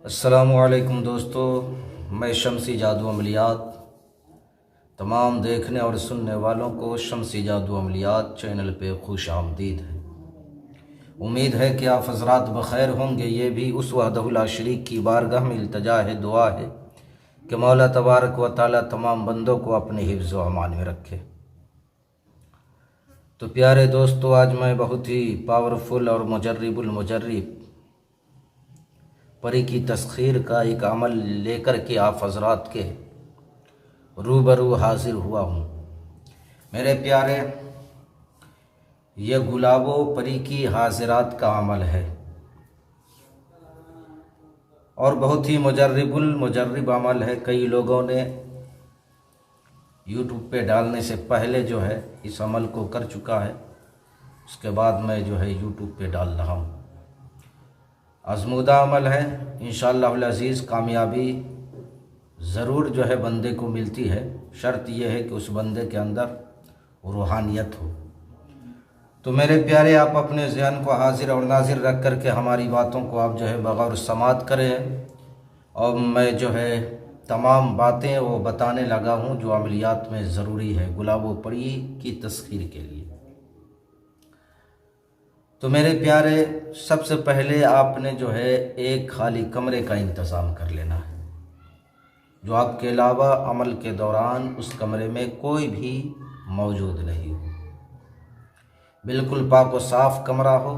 السلام علیکم دوستو، میں شمسی جادو عملیات تمام دیکھنے اور سننے والوں کو شمسی جادو عملیات چینل پہ خوش آمدید ہے۔ امید ہے کہ آپ حضرات بخیر ہوں گے۔ یہ بھی اس وحدہ لا شریک کی بارگاہ میں التجا ہے، دعا ہے کہ مولا تبارک و تعالی تمام بندوں کو اپنے حفظ و امان میں رکھے۔ تو پیارے دوستو، آج میں بہت ہی پاورفل اور مجرب المجرب پری کی تسخیر کا ایک عمل لے کر کے آپ حضرات کے روبرو حاضر ہوا ہوں۔ میرے پیارے، یہ گلاب و پری کی حاضرات کا عمل ہے اور بہت ہی مجرب المجرب عمل ہے۔ کئی لوگوں نے یوٹیوب پہ ڈالنے سے پہلے جو ہے اس عمل کو کر چکا ہے، اس کے بعد میں جو ہے یوٹیوب پہ ڈال رہا ہوں۔ آزمودہ عمل ہے، انشاءاللہ العزیز کامیابی ضرور جو ہے بندے کو ملتی ہے۔ شرط یہ ہے کہ اس بندے کے اندر روحانیت ہو۔ تو میرے پیارے، آپ اپنے ذہن کو حاضر اور ناظر رکھ کر کے ہماری باتوں کو آپ جو ہے بغور سماعت کریں، اور میں جو ہے تمام باتیں وہ بتانے لگا ہوں جو عملیات میں ضروری ہے گلاب و پری کی تسخیر کے لیے۔ تو میرے پیارے، سب سے پہلے آپ نے جو ہے ایک خالی کمرے کا انتظام کر لینا ہے، جو آپ کے علاوہ عمل کے دوران اس کمرے میں کوئی بھی موجود نہیں ہو، بالکل پاک و صاف کمرہ ہو۔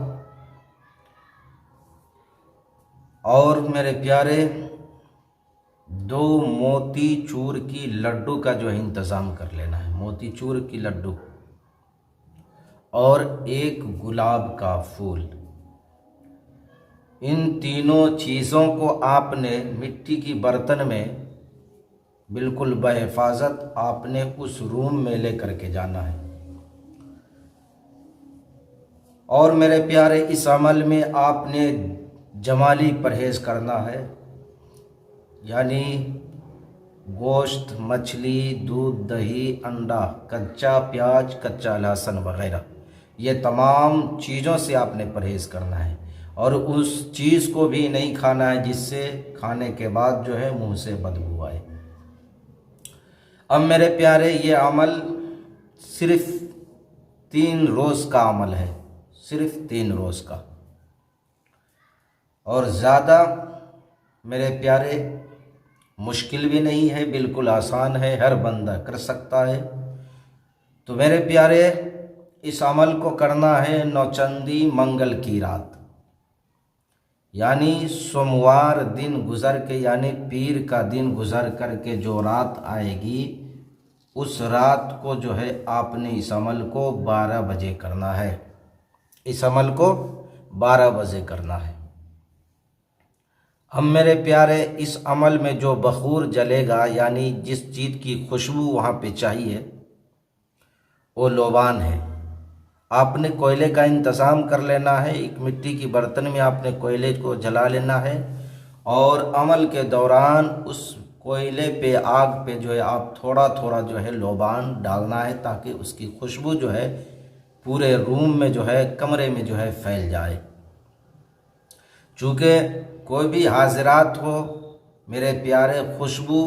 اور میرے پیارے، 2 موتی چور کی لڈو کا جو ہے انتظام کر لینا ہے، موتی چور کی لڈو، اور 1 گلاب کا پھول۔ ان تینوں چیزوں کو آپ نے مٹی کی برتن میں بالکل بحفاظت آپ نے اس روم میں لے کر کے جانا ہے۔ اور میرے پیارے، اس عمل میں آپ نے جمالی پرہیز کرنا ہے، یعنی گوشت، مچھلی، دودھ، دہی، انڈا، کچا پیاز، کچا لہسن وغیرہ، یہ تمام چیزوں سے آپ نے پرہیز کرنا ہے، اور اس چیز کو بھی نہیں کھانا ہے جس سے کھانے کے بعد جو ہے منہ سے بدبو آئے۔ اب میرے پیارے، یہ عمل صرف 3 روز کا عمل ہے، صرف 3 روز کا، اور زیادہ میرے پیارے مشکل بھی نہیں ہے، بالکل آسان ہے، ہر بندہ کر سکتا ہے۔ تو میرے پیارے، اس عمل کو کرنا ہے نوچندی منگل کی رات، یعنی سوموار دن گزر کے، یعنی پیر کا دن گزر کر کے جو رات آئے گی، اس رات کو جو ہے آپ نے اس عمل کو 12 بجے کرنا ہے، اس عمل کو 12 بجے کرنا ہے۔ اب میرے پیارے، اس عمل میں جو بخور جلے گا، یعنی جس چیز کی خوشبو وہاں پہ چاہیے، وہ لوبان ہے۔ آپ نے کوئلے کا انتظام کر لینا ہے، ایک مٹی کی برتن میں آپ نے کوئلے کو جلا لینا ہے، اور عمل کے دوران اس کوئلے پہ، آگ پہ جو ہے آپ تھوڑا تھوڑا جو ہے لوبان ڈالنا ہے، تاکہ اس کی خوشبو جو ہے پورے روم میں جو ہے، کمرے میں جو ہے پھیل جائے۔ چونکہ کوئی بھی حاضرات ہو میرے پیارے، خوشبو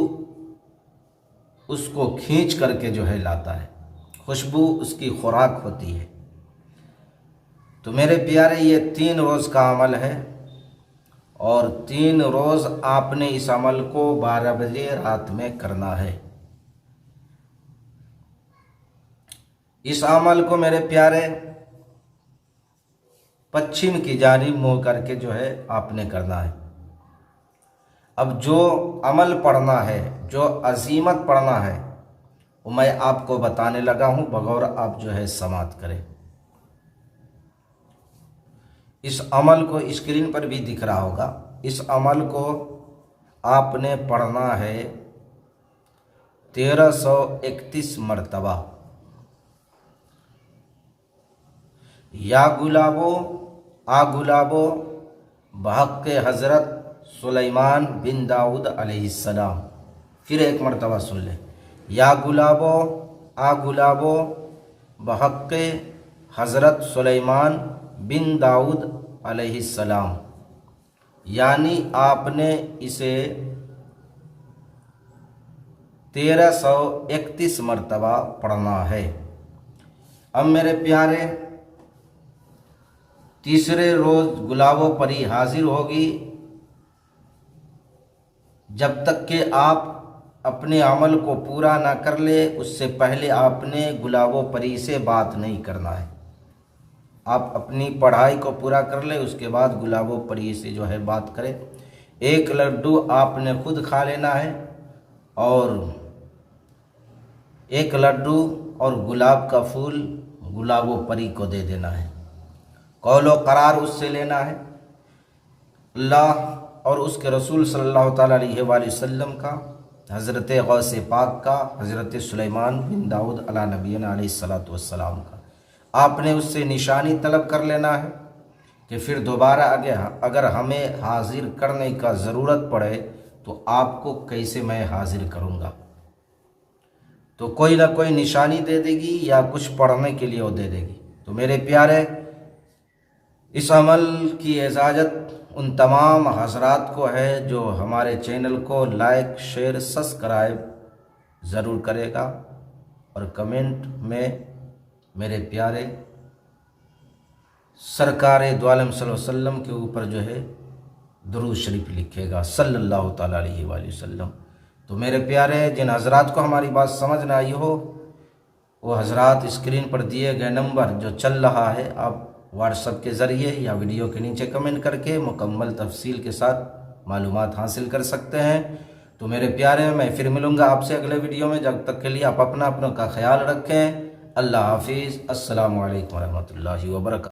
اس کو کھینچ کر کے جو ہے لاتا ہے، خوشبو اس کی خوراک ہوتی ہے۔ تو میرے پیارے، یہ 3 روز کا عمل ہے، اور 3 روز آپ نے اس عمل کو 12 بجے رات میں کرنا ہے۔ اس عمل کو میرے پیارے پچھم کی جانب منہ کر کے جو ہے آپ نے کرنا ہے۔ اب جو عمل پڑھنا ہے، جو عزیمت پڑھنا ہے، وہ میں آپ کو بتانے لگا ہوں، بغور آپ جو ہے سماعت کریں۔ اس عمل کو اسکرین پر بھی دکھ رہا ہوگا، اس عمل کو آپ نے پڑھنا ہے 1331 مرتبہ۔ یا گلابو آ گلابو بحق حضرت سلیمان بن داؤد علیہ السلام۔ پھر ایک مرتبہ سن لیں، یا گلابو آ گلابو بحق حضرت سلیمان بن داؤد علیہ السلام۔ یعنی آپ نے اسے 1331 مرتبہ پڑھنا ہے۔ اب میرے پیارے، تیسرے روز گلاب و پری حاضر ہوگی۔ جب تک کہ آپ اپنے عمل کو پورا نہ کر لے، اس سے پہلے آپ نے گلاب و پری سے بات نہیں کرنا ہے۔ آپ اپنی پڑھائی کو پورا کر لے، اس کے بعد گلاب و پری سے جو ہے بات کرے۔ ایک لڈو آپ نے خود کھا لینا ہے اور ایک لڈو اور گلاب کا پھول گلاب و پری کو دے دینا ہے۔ قول و قرار اس سے لینا ہے۔ اللہ اور اس کے رسول صلی اللہ تعالیٰ علیہ وآلہ وسلم کا، حضرت غوث پاک کا، حضرت سلیمان بن داؤد علیہ نبینا علیہ الصلوۃ والسلام کا آپ نے اس سے نشانی طلب کر لینا ہے کہ پھر دوبارہ اگر ہمیں حاضر کرنے کا ضرورت پڑے تو آپ کو کیسے میں حاضر کروں گا۔ تو کوئی نہ کوئی نشانی دے دے گی یا کچھ پڑھنے کے لیے وہ دے دے گی۔ تو میرے پیارے، اس عمل کی اجازت ان تمام حضرات کو ہے جو ہمارے چینل کو لائک، شیئر، سبسکرائب ضرور کرے گا اور کمنٹ میں میرے پیارے سرکار دو عالم صلی اللہ علیہ وسلم کے اوپر جو ہے درود شریف لکھے گا صلی اللہ تعالیٰ علیہ وآلہ وسلم۔ تو میرے پیارے، جن حضرات کو ہماری بات سمجھ نہ آئی ہو، وہ حضرات اسکرین پر دیے گئے نمبر جو چل رہا ہے، آپ واٹس ایپ کے ذریعے یا ویڈیو کے نیچے کمنٹ کر کے مکمل تفصیل کے ساتھ معلومات حاصل کر سکتے ہیں۔ تو میرے پیارے، میں پھر ملوں گا آپ سے اگلے ویڈیو میں۔ جب تک کے لیے آپ اپنا کا خیال رکھیں۔ اللہ حافظ۔ السلام علیکم ورحمۃ اللہ وبرکاتہ۔